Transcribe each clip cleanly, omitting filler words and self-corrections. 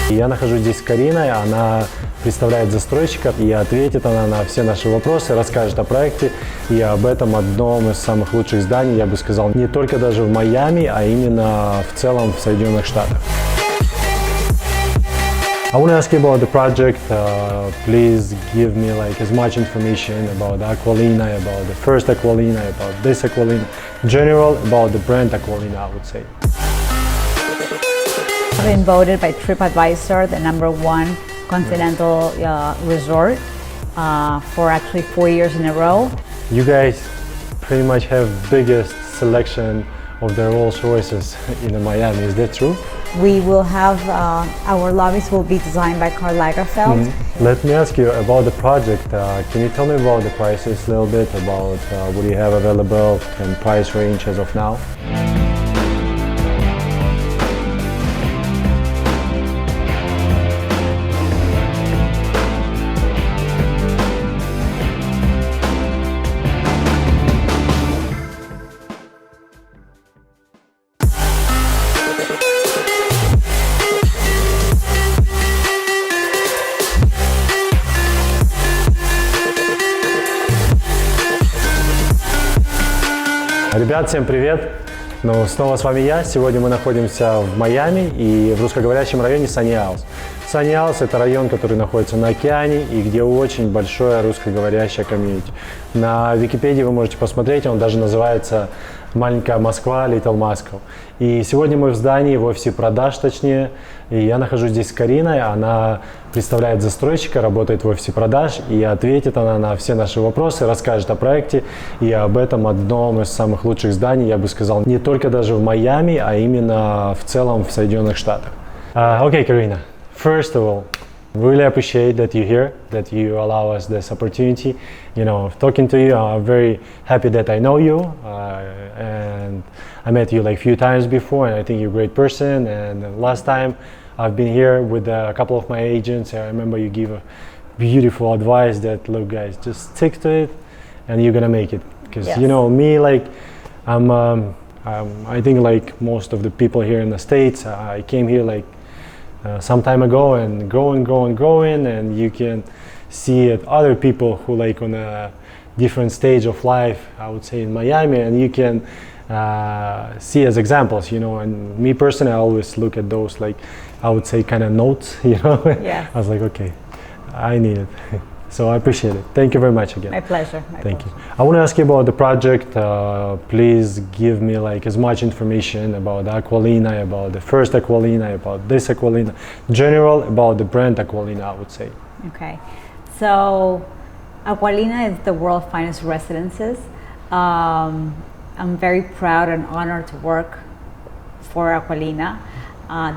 Я нахожусь здесь с Кариной, она представляет застройщика, и ответит она на все наши вопросы, расскажет о проекте и об этом одном из самых лучших зданий, я бы сказал, не только даже в Майами, а именно в целом в Соединенных Штатах. I want to ask you about the project. Please give me like as much information about Acqualina, about the first Acqualina, about this Acqualina, in general about the brand Acqualina, I would say. I've been voted by TripAdvisor the #1 continental resort for actually 4 years in a row. You guys pretty much have biggest selection of the Rolls Royces in Miami. Is that true? We will have our lobbies will be designed by Karla Лагерфельda. Let me ask you about the project. Can you tell me about the prices a little bit, about what you have available and price range as of now? Ребят, всем привет! Ну, снова с вами я. Сегодня мы находимся в Майами и в русскоговорящем районе Санни-Хаус. Санни-Хаус – это район, который находится на океане и где очень большое русскоговорящее комьюнити. На Википедии вы можете посмотреть, он даже называется «Маленькая Москва», Little Moscow. И сегодня мы в здании, в офисе продаж точнее, и я нахожусь здесь с Кариной, она представляет застройщика, работает в офисе продаж, и ответит она на все наши вопросы, расскажет о проекте и об этом одном из самых лучших зданий, я бы сказал, не только даже в Майами, а именно в целом в Соединенных Штатах. Okay, Karina, first of all, really appreciate that you're here, that you allow us this opportunity. You know, talking to you, I'm very happy that I know you, and I met you like a few times before, and I think you're a great person. And last time I've been here with a couple of my agents, I remember you give a beautiful advice that, look guys, just stick to it and you're gonna make it. Because yes. You know, me, like, I think like most of the people here in the States, I came here like some time ago and growing, and you can see it other people who like on a different stage of life, I would say in Miami, and you can see as examples, you know. And me personally, I always look at those like, I would say kind of notes, you know. Yeah. I was like, okay, I need it. So I appreciate it. Thank you very much again. My pleasure. Thank you. I want to ask you about the project. Please give me like as much information about Acqualina, about the first Acqualina, about this Acqualina, in general about the brand Acqualina, I would say. Okay, so Acqualina is the world's finest residences. I'm very proud and honored to work for Acqualina.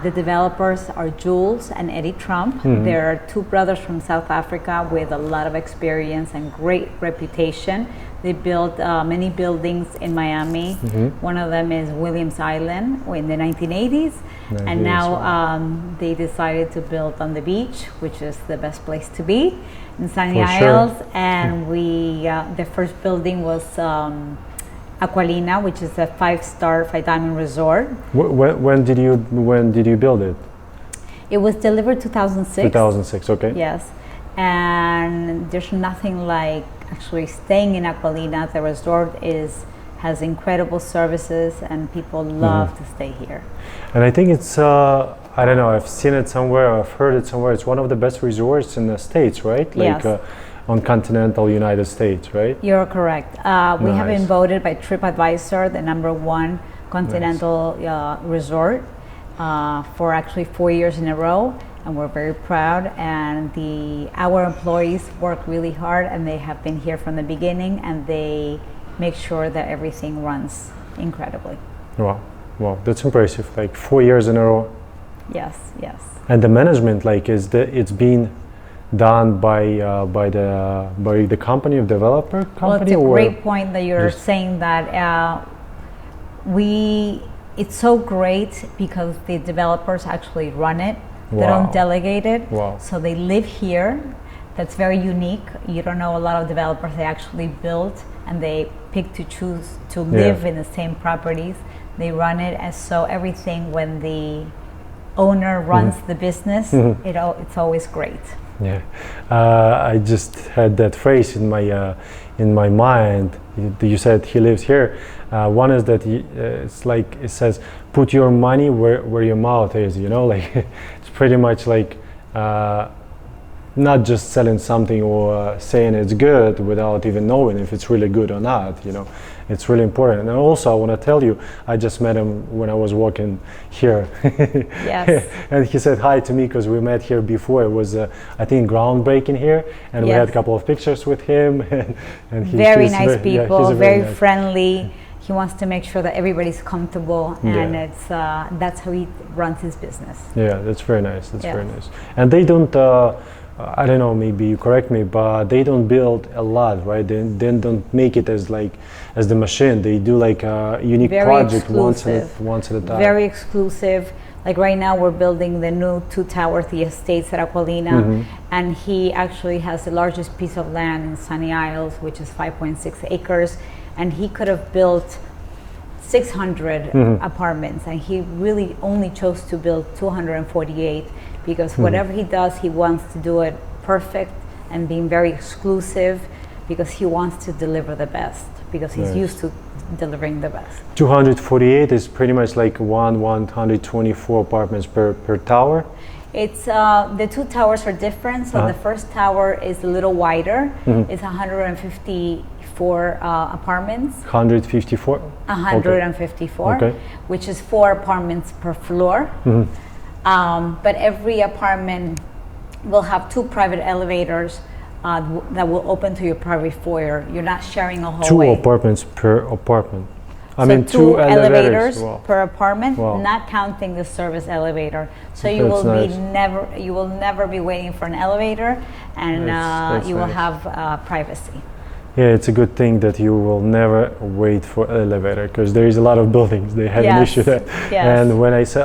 The developers are Jules and Eddie Trump. They're two brothers from South Africa with a lot of experience and great reputation. They built many buildings in Miami. One of them is Williams Island in the 1980s. And now they decided to build on the beach, which is the best place to be, in Sanni-Haus. Sure. And the first building was Acqualina, which is a 5-star, 5-diamond resort. When did you build it? It was delivered 2006. 2006, okay. Yes, and there's nothing like actually staying in Acqualina. The resort has incredible services, and people love to stay here. And I think it's I don't know, I've seen it somewhere, I've heard it somewhere. It's one of the best resorts in the States, right? Like, yes. On continental United States, right? You're correct. We have been voted by TripAdvisor the #1 continental resort for actually 4 years in a row, and we're very proud. And our employees work really hard, and they have been here from the beginning, and they make sure that everything runs incredibly. Wow, that's impressive. Like 4 years in a row. Yes. And the management, like, it's been done by the company of developer company? Well, it's a great point that you're saying that. It's so great because the developers actually run it. Wow. They don't delegate it. Wow. So they live here. That's very unique. You don't know a lot of developers, they actually build and they pick to choose to live in the same properties. They run it, and so everything when the owner runs the business, it's always great. Yeah, I just had that phrase in my mind. You said he lives here. One is that it's like it says, "Put your money where your mouth is." You know, like it's pretty much like not just selling something or saying it's good without even knowing if it's really good or not. You know, it's really important. And also, I want to tell you, I just met him when I was walking here. Yes. And he said hi to me because we met here before. It was, I think, groundbreaking here, and we had a couple of pictures with him. And very nice people, yeah, very nice. Friendly. He wants to make sure that everybody's comfortable, and it's that's how he runs his business. Yeah, that's very nice. That's very nice. And they don't. I don't know, maybe you correct me, but they don't build a lot, right? They don't make it as the machine. They do like a unique project once at a time. Very exclusive. Like right now we're building the new 2-tower The Estates at Acqualina, and he actually has the largest piece of land in Sunny Isles, which is 5.6 acres, and he could have built 600 apartments, and he really only chose to build 248 because whatever he does, he wants to do it perfect and being very exclusive because he wants to deliver the best, because he's used to delivering the best. 248 is pretty much like 124 apartments per tower. It's the 2 towers are different. So the first tower is a little wider. It's 154 apartments. 154? 154, okay. Which is 4 apartments per floor. But every apartment will have 2 private elevators that will open to your private foyer. You're not sharing a hallway. 2 apartments per apartment. I So mean, 2 elevators wow. per apartment, not counting the service elevator. So you will you will never be waiting for an elevator, and that's you will have privacy. Yeah, it's a good thing that you will never wait for an elevator, because there is a lot of buildings they have an issue there. And when I say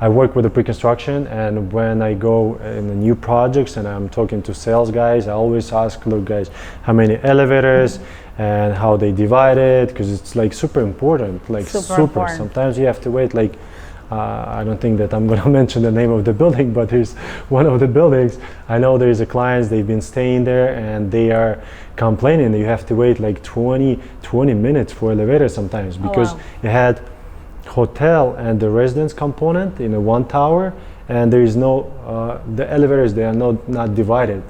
I work with the pre-construction, and when I go in the new projects and I'm talking to sales guys, I always ask, look guys, how many elevators and how they divide it, because it's like super important, like super important. Sometimes you have to wait like I don't think that I'm going to mention the name of the building, but there's one of the buildings. I know there's a clients, they've been staying there and they are complaining that you have to wait like 20 minutes for elevator sometimes, because you had hotel and the residence component in a 1 tower, and there is no the elevators, they are not divided.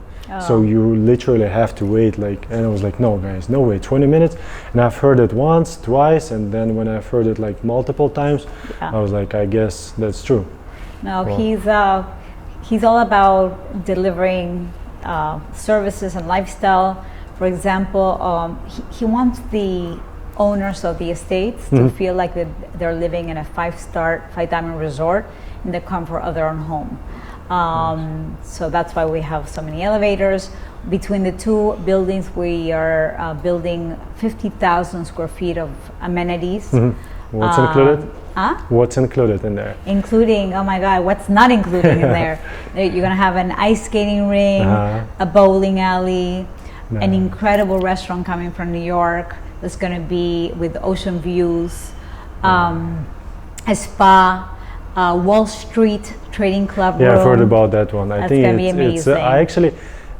So you literally have to wait and I was like, no guys, no way, 20 minutes. And I've heard it once, twice, and then when I've heard it like multiple times, I was like, I guess that's true. No, he's all about delivering services and lifestyle. For example, he wants the owners of the estates to feel like they're living in a 5-star, 5-diamond resort in the comfort of their own home. So that's why we have so many elevators. Between the 2 buildings, we are building 50,000 square feet of amenities. What's included? What's included in there? Including, oh my God, what's not included in there? You're gonna have an ice skating ring, a bowling alley, an incredible restaurant coming from New York that's gonna be with ocean views, a spa, Wall Street Trading Club room. Yeah, I've heard about that one. I think gonna be amazing. I actually,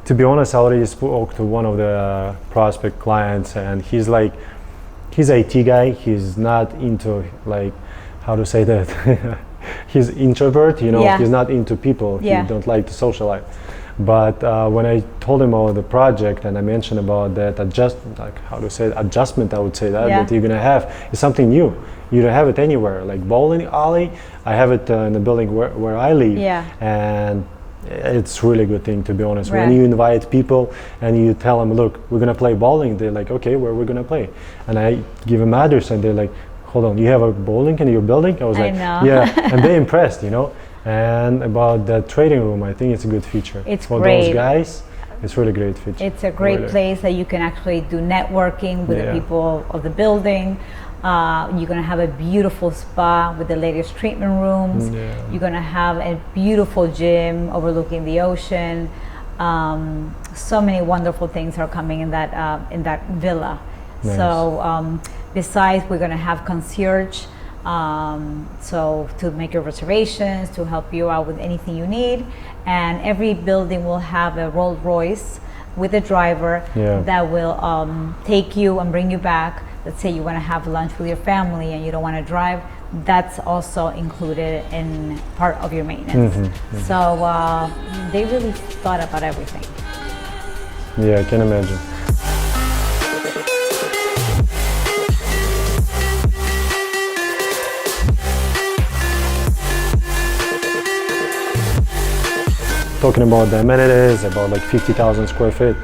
to be honest, I already spoke to one of the prospect clients, and he's IT guy. He's not into how to say that. He's introvert, you know. He's not into people. He don't like to socialize. But when I told him about the project and I mentioned about that adjustment, I would say that you're gonna have is something new. You don't have it anywhere. Like bowling alley, I have it in the building where I live, and it's really good thing, to be honest. When you invite people and you tell them, look, we're gonna play bowling, they're like, okay, where we're gonna play, and I give them address, and they're like, hold on, you have a bowling in your building? I was like, yeah, and they're impressed, you know. And about the trading room, I think it's a good feature. It's for great. Those guys. It's really great feature. It's a great place that you can actually do networking with the people of the building. You're gonna have a beautiful spa with the latest treatment rooms. You're gonna have a beautiful gym overlooking the ocean. So many wonderful things are coming in that villa. Nice. So besides, we're gonna have concierge So to make your reservations, to help you out with anything you need. And every building will have a Rolls Royce with a driver that will take you and bring you back. Let's say you want to have lunch with your family and you don't want to drive. That's also included in part of your maintenance. So they really thought about everything. Yeah, I can imagine. Talking about the amenities, about like 50,000 square feet.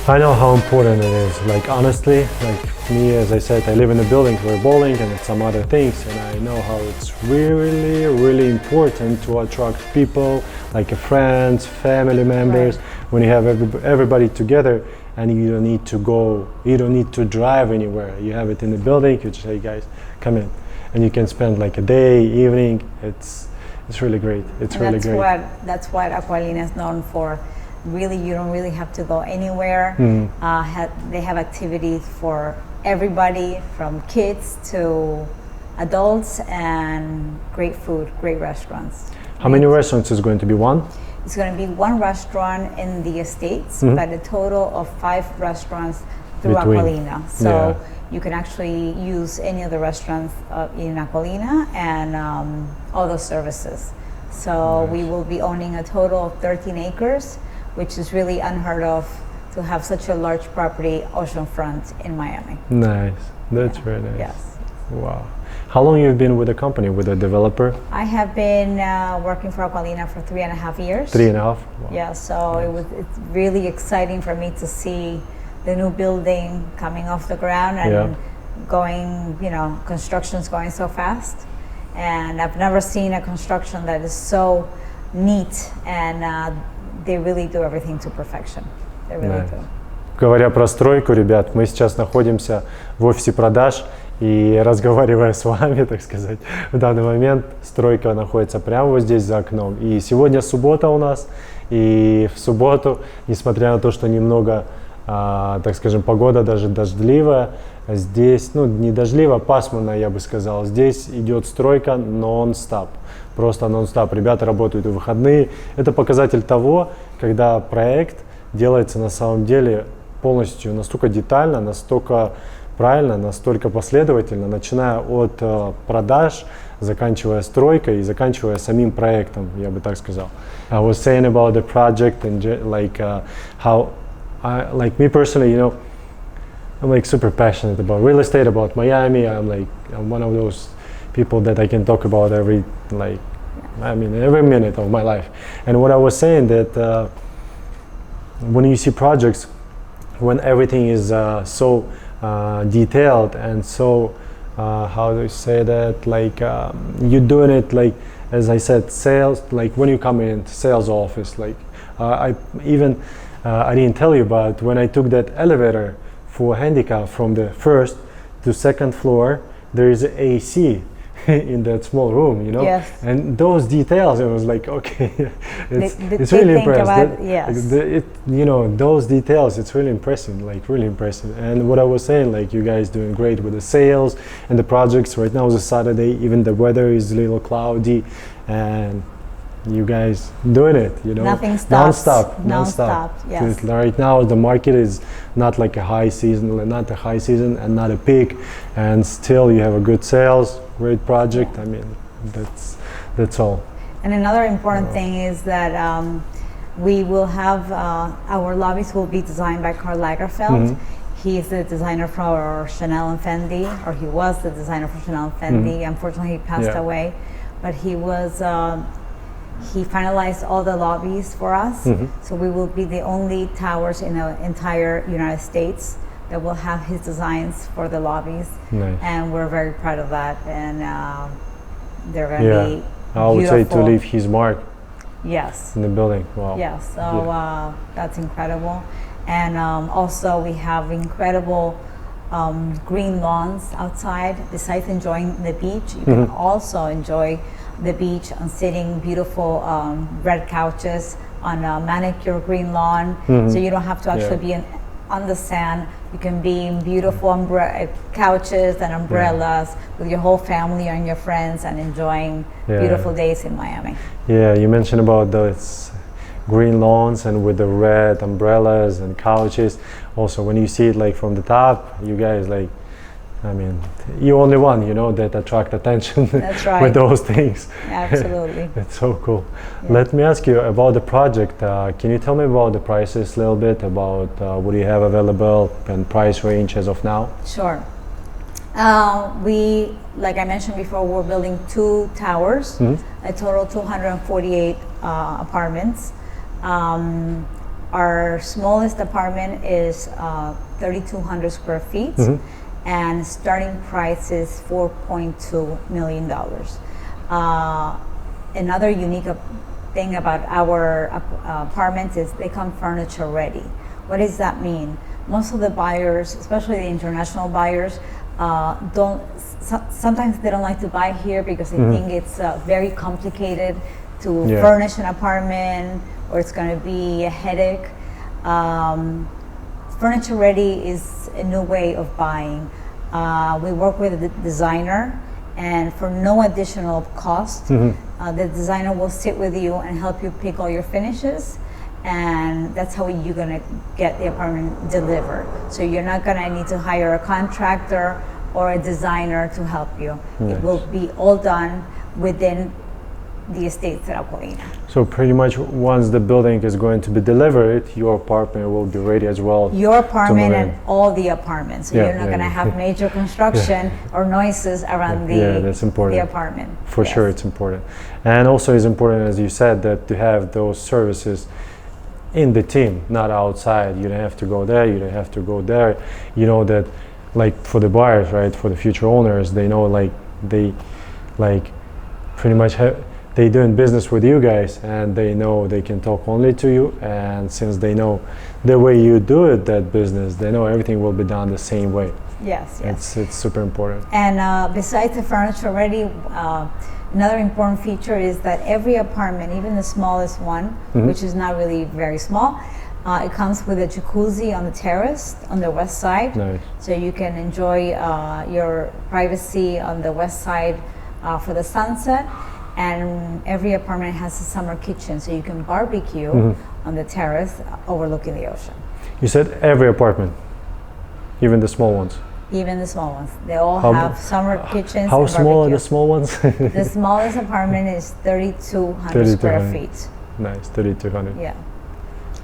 I know how important it is. Like honestly, like me, as I said, I live in a building for bowling and some other things, and I know how it's really, really important to attract people, like friends, family members. When you have everybody together, and you don't need to go, you don't need to drive anywhere. You have it in the building. You just say, hey guys, come in, and you can spend like a day, evening. It's really great. It's and really great. That's what Acqualina is known for. Really, you don't really have to go anywhere. They have activities for everybody, from kids to adults, and great food, great restaurants. How many restaurants is going to be? One? It's going to be one restaurant in the estates, but a total of 5 restaurants through Acqualina. So you can actually use any of the restaurants in Acqualina and all those services. So we will be owning a total of 13 acres, which is really unheard of to have such a large property oceanfront in Miami. Nice. That's very nice. Yes. Wow. How long you've been with the company, with the developer? I have been working for Acqualina for 3.5 years. 3.5? Wow. Yeah, so it's really exciting for me to see the new building coming off the ground and going, construction's going so fast. And I've never seen a construction that is so neat, and they really do everything to perfection. They really do. Говоря про стройку, ребят, мы сейчас находимся в офисе продаж, и разговаривая с вами, так сказать, в данный момент стройка находится прямо вот здесь за окном. И сегодня суббота у нас, и в субботу, несмотря на то, что немного, так скажем, погода даже дождливая, здесь, не дождливо, пасмурно, я бы сказал, здесь идет стройка нон-стоп. Просто нон-стоп. Ребята работают в выходные. Это показатель того, когда проект делается на самом деле полностью настолько детально, настолько правильно, настолько последовательно, начиная от продаж, заканчивая стройкой и заканчивая самим проектом, я бы так сказал. I was saying about the project and how, like me personally, I'm like super passionate about real estate, about Miami. I'm one of those people that I can talk about every minute of my life. And what I was saying that when you see projects, when everything is so detailed and so how do you say that, like you're doing it, like as I said, sales, like when you come in sales office, like I didn't tell you, but when I took that elevator for handicap from the first to second floor, there is AC in that small room, Yes. And those details, it was like, okay, it's they really think impressive. about, yes. Those details, it's really impressive, like really impressive. And what I was saying, like you guys doing great with the sales and the projects. Right now is a Saturday, even the weather is a little cloudy, and you guys doing it, Nothing stops. Non-stop. Yes. Right now the market is not like a high season and not a peak, and still you have a good sales, great project. I mean, that's all. And another important thing is that we will have our lobbies will be designed by Karla Лагерфельда. He is the designer for Chanel and Fendi, or he was the designer for Chanel and Fendi. Unfortunately, he passed away, but he was. He finalized all the lobbies for us, so we will be the only towers in the entire United States that will have his designs for the lobbies. Nice. And we're very proud of that, and they're going to be I would beautiful. say to leave his mark Yes. in the building. Wow. Yes, so that's incredible. And also we have incredible green lawns outside. Besides enjoying the beach, you can also enjoy the beach on sitting beautiful red couches on a manicured green lawn. So you don't have to actually be on the sand You can be in beautiful couches and umbrellas with your whole family and your friends and enjoying beautiful days in Miami. Yeah, you mentioned about those green lawns and with the red umbrellas and couches. Also, when you see it like from the top, you guys like, I mean, you only one, you know, that attract attention. That's right. With those things. Absolutely. It's so cool. Yeah. Let me ask you about the project. Can you tell me about the prices a little bit, about what you have available and price range as of now? Sure. We, like I mentioned before, we're building 2 towers, a total 248 apartments. Our smallest apartment is 3,200 square feet. And starting price is $4.2 million. Another unique thing about our apartments is they come furniture ready. What does that mean? Most of the buyers, especially the international buyers, sometimes they don't like to buy here because they think it's very complicated to furnish an apartment, or it's going to be a headache. Furniture ready is a new way of buying. We work with a designer, and for no additional cost, the designer will sit with you and help you pick all your finishes, and that's how you're going to get the apartment delivered. So you're not going to need to hire a contractor or a designer to help you. Nice. It will be all done within the estates at Acqualina. So pretty much once the building is going to be delivered, your apartment will be ready as well. Your apartment and all the apartments. So you're not going to have major construction or noises around that's important. The apartment. For sure, it's important. And also it's important, as you said, that to have those services in the team, not outside. You don't have to go there, you don't have to go there. You know that, like for the buyers, right, for the future owners, they know they pretty much they're doing business with you guys, and they know they can talk only to you, and since they know the way you do it, that business, they know everything will be done the same way. Yes. It's super important. And besides the furniture ready, another important feature is that every apartment, even the smallest one, which is not really very small, it comes with a jacuzzi on the terrace on the west side. Nice. So you can enjoy your privacy on the west side for the sunset. And every apartment has a summer kitchen, so you can barbecue on the terrace overlooking the ocean. You said every apartment, even the small ones? Even the small ones. They all have summer kitchens. How and small are barbecue. the small ones? The smallest apartment is 3,200 square feet. Nice, 3,200. Yeah.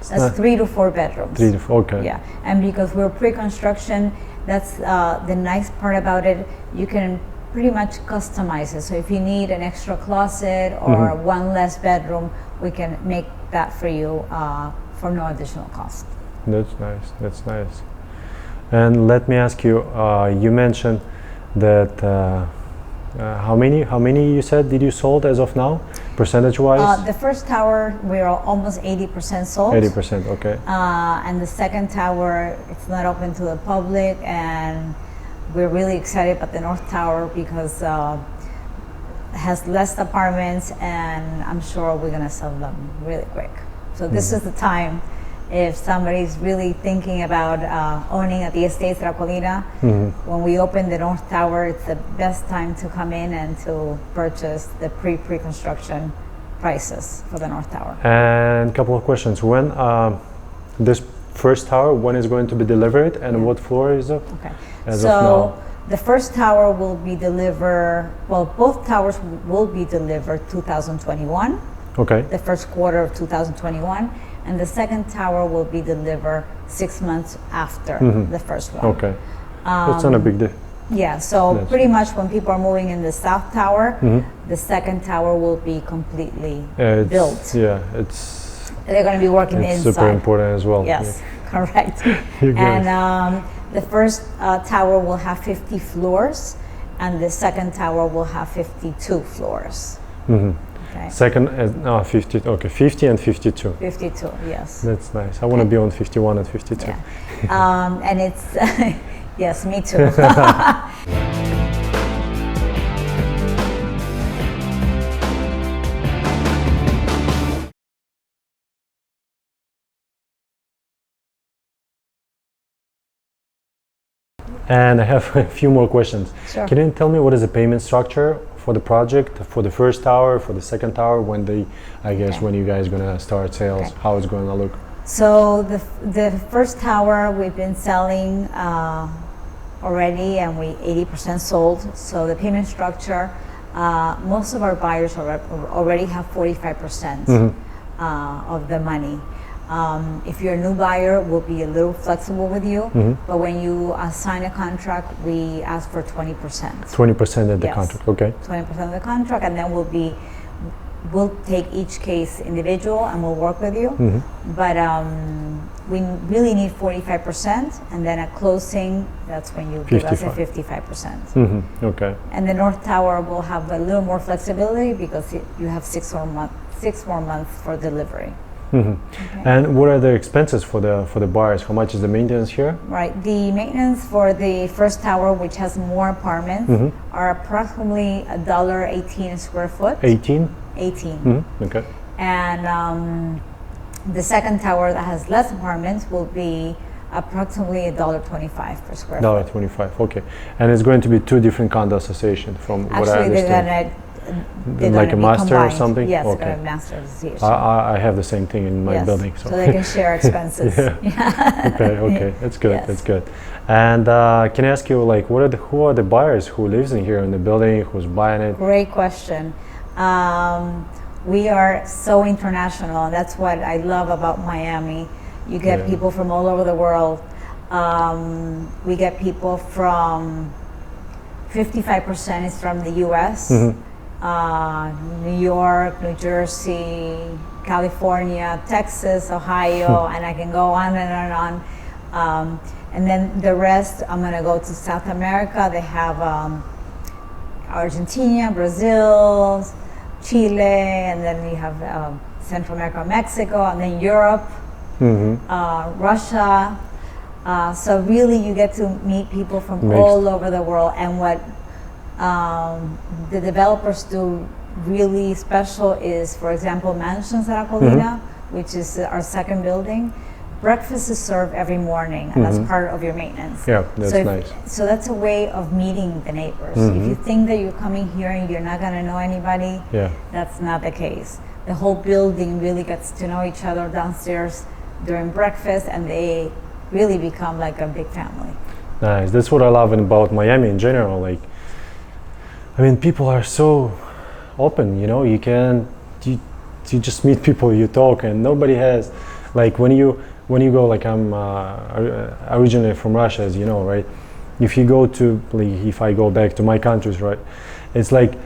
That's 3 to 4 bedrooms. 3 to 4, okay. Yeah, and because we're pre-construction, that's the nice part about it. You can pretty much customize it. So if you need an extra closet or one less bedroom, we can make that for you for no additional cost. That's nice. That's nice. And let me ask you. You mentioned that how many you said did you sold as of now, percentage-wise? The first tower we are almost 80% sold. 80%. Okay. And the second tower, it's not open to the public, and we're really excited about the North Tower because it has less apartments, and I'm sure we're going to sell them really quick. So this is the time, if somebody's really thinking about owning at the estates at Acqualina, when we open the North Tower, it's the best time to come in and to purchase the pre-construction prices for the North Tower. And a couple of questions. When this first tower, when is going to be delivered, and what floor is it? Okay. As of now? The first tower will be delivered, well, both towers will be delivered 2021. Okay. The first quarter of 2021. And the second tower will be delivered 6 months after the first one. Okay. That's not a big deal. Yeah, so pretty much when people are moving in the South Tower, the second tower will be completely built. Yeah, they're going to be working it's inside. super important as well. Yes, correct. And the first tower will have 50 floors, and the second tower will have 52 floors. Okay. Second, 50. Okay, 50 and 52. 52, yes. That's nice. I want to be on 51 and 52. Yeah. And it's yes, me too. And I have a few more questions. Sure. Can you tell me what is the payment structure for the project, for the first tower, for the second tower, when when you guys gonna start sales, how it's gonna look? So the first tower we've been selling already, and we 80% sold. So the payment structure, most of our buyers already have 45% of the money. If you're a new buyer, we'll be a little flexible with you, but when you sign a contract, we ask for 20%. 20% of the contract, okay. 20% of the contract, and then we'll take each case individual and we'll work with you. But we really need 45%, and then at closing, that's when you give us a 55%. Okay. And the North Tower will have a little more flexibility because you have 6 more months for delivery. Okay. And what are the expenses for the buyers? How much is the maintenance here? Right. The maintenance for the first tower, which has more apartments, are approximately $1.18 a square foot. 18? 18. Okay. And the second tower that has less apartments will be approximately $1.25 per square foot. $1.25. Okay. And it's going to be 2 different condo associations, from what I understand. They're like a master combined. or something? Yes, okay. a master association. I have the same thing in my building. So they can share expenses. Okay, that's good. That's good. And can I ask you, like, who are the buyers who lives in here in the building, who's buying it? Great question. We are so international, and that's what I love about Miami. You get people from all over the world. We get people from 55% is from the U.S., New York, New Jersey, California, Texas, Ohio, and I can go on and on. And then the rest, I'm going to go to South America. They have Argentina, Brazil, Chile, and then we have Central America, Mexico, and then Europe, Russia. So really you get to meet people from all over the world. And what the developers do really special is, for example, mansions at Acqualina, which is our second building. Breakfast is served every morning, and that's part of your maintenance. Yeah, that's nice. So that's a way of meeting the neighbors. If you think that you're coming here and you're not going to know anybody, that's not the case. The whole building really gets to know each other downstairs during breakfast, and they really become like a big family. Nice. That's what I love about Miami in general. Like, I mean, people are so open, you know, you just meet people, you talk, and nobody has, like, when you go, like, I'm originally from Russia, as you know, right? If you go to, like, if I go back to my countries, right, it's like,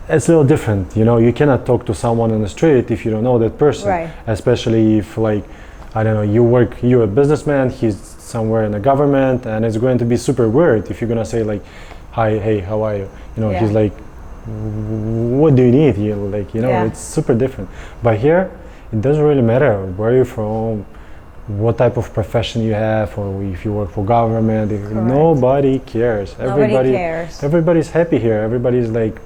it's a little different, you know, you cannot talk to someone on the street if you don't know that person, right? Especially if, like, I don't know, you're a businessman, he's somewhere in the government, and it's going to be super weird if you're gonna say, like, hi, hey, how are you? You know, he's like, what do you need? It's super different. But here, it doesn't really matter where you're from, what type of profession you have, or if you work for government. Nobody cares. Nobody cares. Everybody's happy here. Everybody's like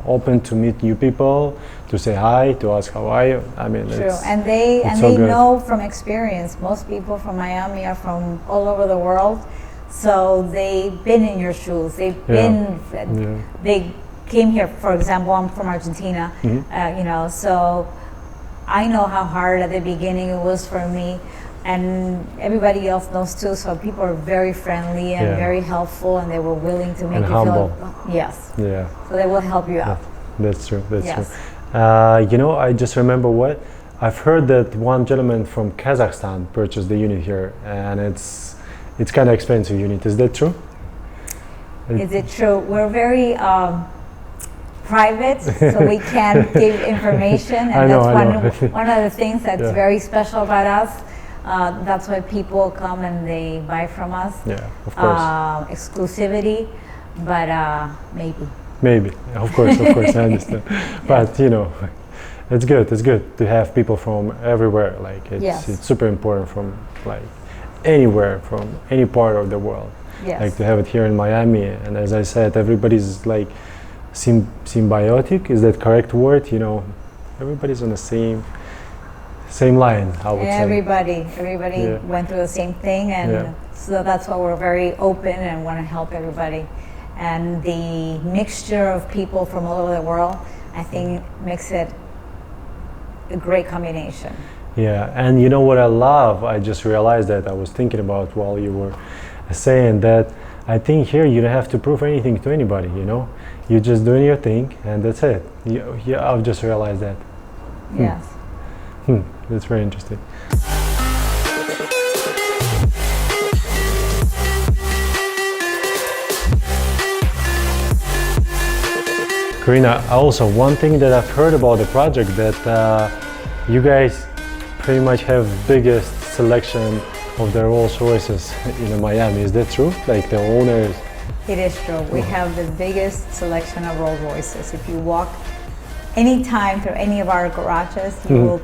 open to meet new people, to say hi, to ask how are you. I mean, true. And they know from experience. Most people from Miami are from all over the world, so they've been in your shoes. They've been. They came here. For example, I'm from Argentina. You know, so I know how hard at the beginning it was for me, and everybody else knows too. So people are very friendly and very helpful, and they were willing to make you humble. feel. Yes. Yeah. So they will help you out. That's true. That's true. You know, I just remember I've heard that one gentleman from Kazakhstan purchased the unit here, and it's kind of expensive unit. Is that true? Is it true? We're very private, so we can't give information, and that's one of the things that's very special about us. That's why people come and they buy from us. Yeah, of course. Exclusivity, but maybe. Of course, I understand. But you know, it's good. It's good to have people from everywhere. Like it's super important from like anywhere, from any part of the world. Yes. Like to have it here in Miami, and as I said, everybody's like symbiotic. Is that correct word? You know, everybody's on the same line. I would say. Everybody went through the same thing, and So that's why we're very open and want to help everybody. And the mixture of people from all over the world, I think, makes it a great combination. Yeah, and you know what I love? I just realized that I was thinking about while you were saying that. I think here you don't have to prove anything to anybody, you know? You're just doing your thing and that's it. Yeah, I've just realized that. Yes. That's very interesting. Karina, also one thing that I've heard about the project that you guys pretty much have biggest selection of the Rolls Royces in Miami. Is that true? Like the owners? It is true. We have the biggest selection of Rolls Royces. If you walk any time through any of our garages, you will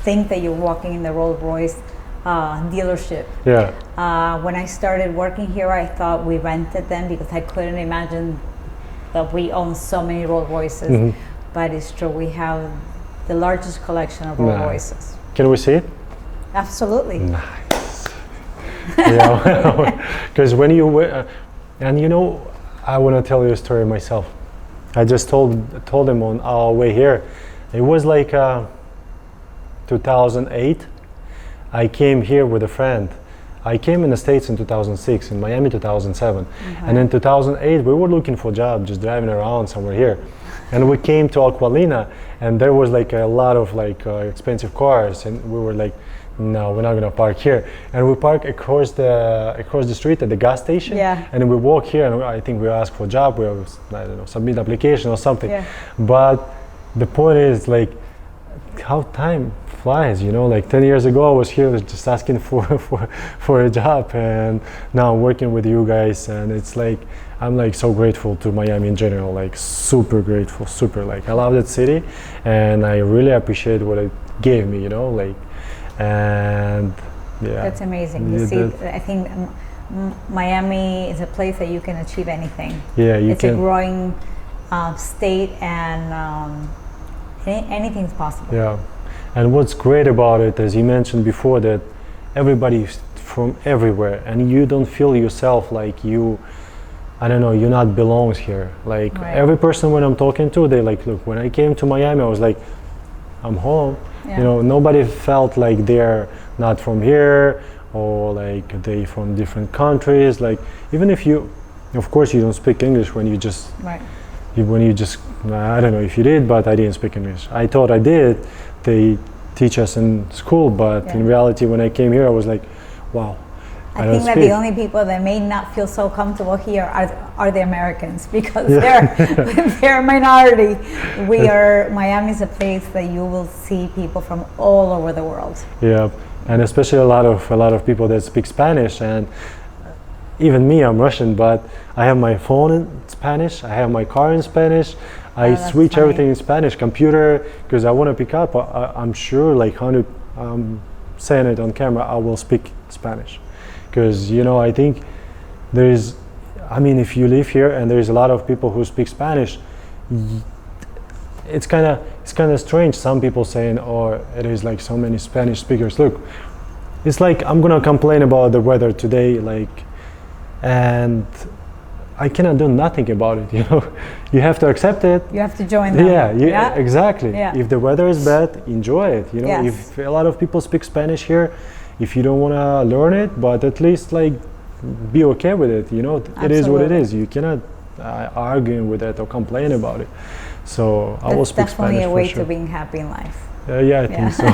think that you're walking in the Rolls Royce dealership. Yeah. When I started working here, I thought we rented them because I couldn't imagine that we own so many Rolls Royces. But it's true, we have the largest collection of Rolls Royces. Can we see it? Absolutely. Nice. Yeah, because when you and you know, I want to tell you a story myself. I just told them on our way here. It was like 2008. I came here with a friend. I came in the States in 2006, in Miami 2007. And in 2008, we were looking for a job, just driving around somewhere here. And we came to Acqualina, and there was like a lot of like expensive cars, and we were like, no, we're not gonna park here. And we park across the street at the gas station. Yeah. And we walk here, and I think we ask for a job. We always, I don't know, submit application or something. Yeah. But the point is like how time flies, you know. Like 10 years ago, I was here just asking for a job, and now I'm working with you guys, and it's like I'm like so grateful to Miami in general. Like super grateful, super. Like I love that city, and I really appreciate what it gave me, you know. Like. And yeah, that's amazing. You see, I think Miami is a place that you can achieve anything. Yeah, it's a growing state, and anything's possible. Yeah, and what's great about it, as you mentioned before, that everybody's from everywhere, and you don't feel yourself like you, I don't know, you're not belongs here. Like every person when I'm talking to, they like, look, when I came to Miami, I was like, I'm home. Yeah. You know, nobody felt like they're not from here or like they from different countries. Like even if you, of course, you don't speak English when you just, I don't know if you did, but I didn't speak English. I thought I did. They teach us in school, but in reality, when I came here, I was like, wow. I think that the only people that may not feel so comfortable here are the Americans, because they're a minority. Miami is a place that you will see people from all over the world. Yeah, and especially a lot of people that speak Spanish, and even me, I'm Russian, but I have my phone in Spanish, I have my car in Spanish, I switch everything in Spanish, computer, because I want to pick up. I'm sure, like saying it on camera, I will speak Spanish. Because, you know, I think if you live here and there's a lot of people who speak Spanish, it's kind of strange. Some people saying, oh, it is like so many Spanish speakers. Look, it's like I'm gonna complain about the weather today, like, and I cannot do nothing about it. You know, you have to accept it. You have to join them. Yeah, exactly. Yeah. If the weather is bad, enjoy it. You know, if a lot of people speak Spanish here. If you don't want to learn it, but at least like be okay with it, you know. Absolutely. It is what it is. You cannot argue with it or complain about it. So I will speak Spanish for sure. That's definitely a way to being happy in life. I think so.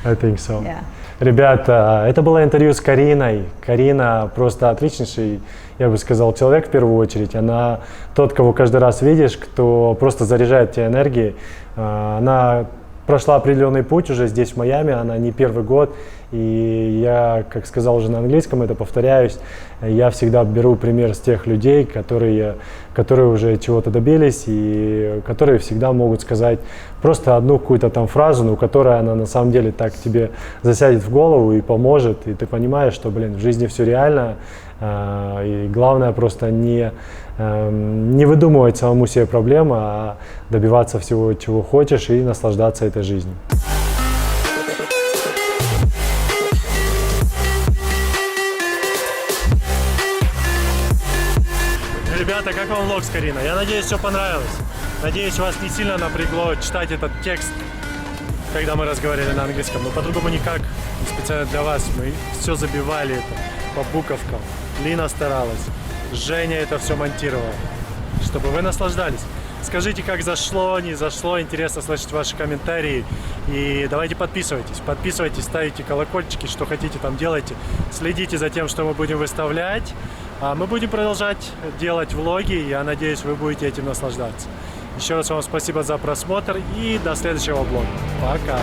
I think so. Yeah. Ребята, это было интервью с Кариной. Карина просто отличнейший, я бы сказал, человек в первую очередь. Она тот, кого каждый раз видишь, кто просто заряжает тебя энергией. Она прошла определенный путь уже здесь, в Майами, она не первый год, и я, как сказал уже на английском, это повторяюсь, я всегда беру пример с тех людей, которые уже чего-то добились, и которые всегда могут сказать просто одну какую-то там фразу, но которая она на самом деле так тебе засядет в голову и поможет, и ты понимаешь, что, в жизни все реально, и главное просто не выдумывать самому себе проблемы, а добиваться всего, чего хочешь, и наслаждаться этой жизнью. вам влог с Кариной. Я надеюсь, все понравилось. Надеюсь, вас не сильно напрягло читать этот текст, когда мы разговаривали на английском. Но по-другому никак. И специально для вас мы все забивали это по буковкам. Лина старалась. Женя это все монтировал. Чтобы вы наслаждались. Скажите, как зашло, не зашло. Интересно слышать ваши комментарии. И давайте подписывайтесь. Подписывайтесь, ставите колокольчики, что хотите там делайте. Следите за тем, что мы будем выставлять. А мы будем продолжать делать влоги. Я надеюсь, вы будете этим наслаждаться. Еще раз вам спасибо за просмотр и до следующего влога. Пока!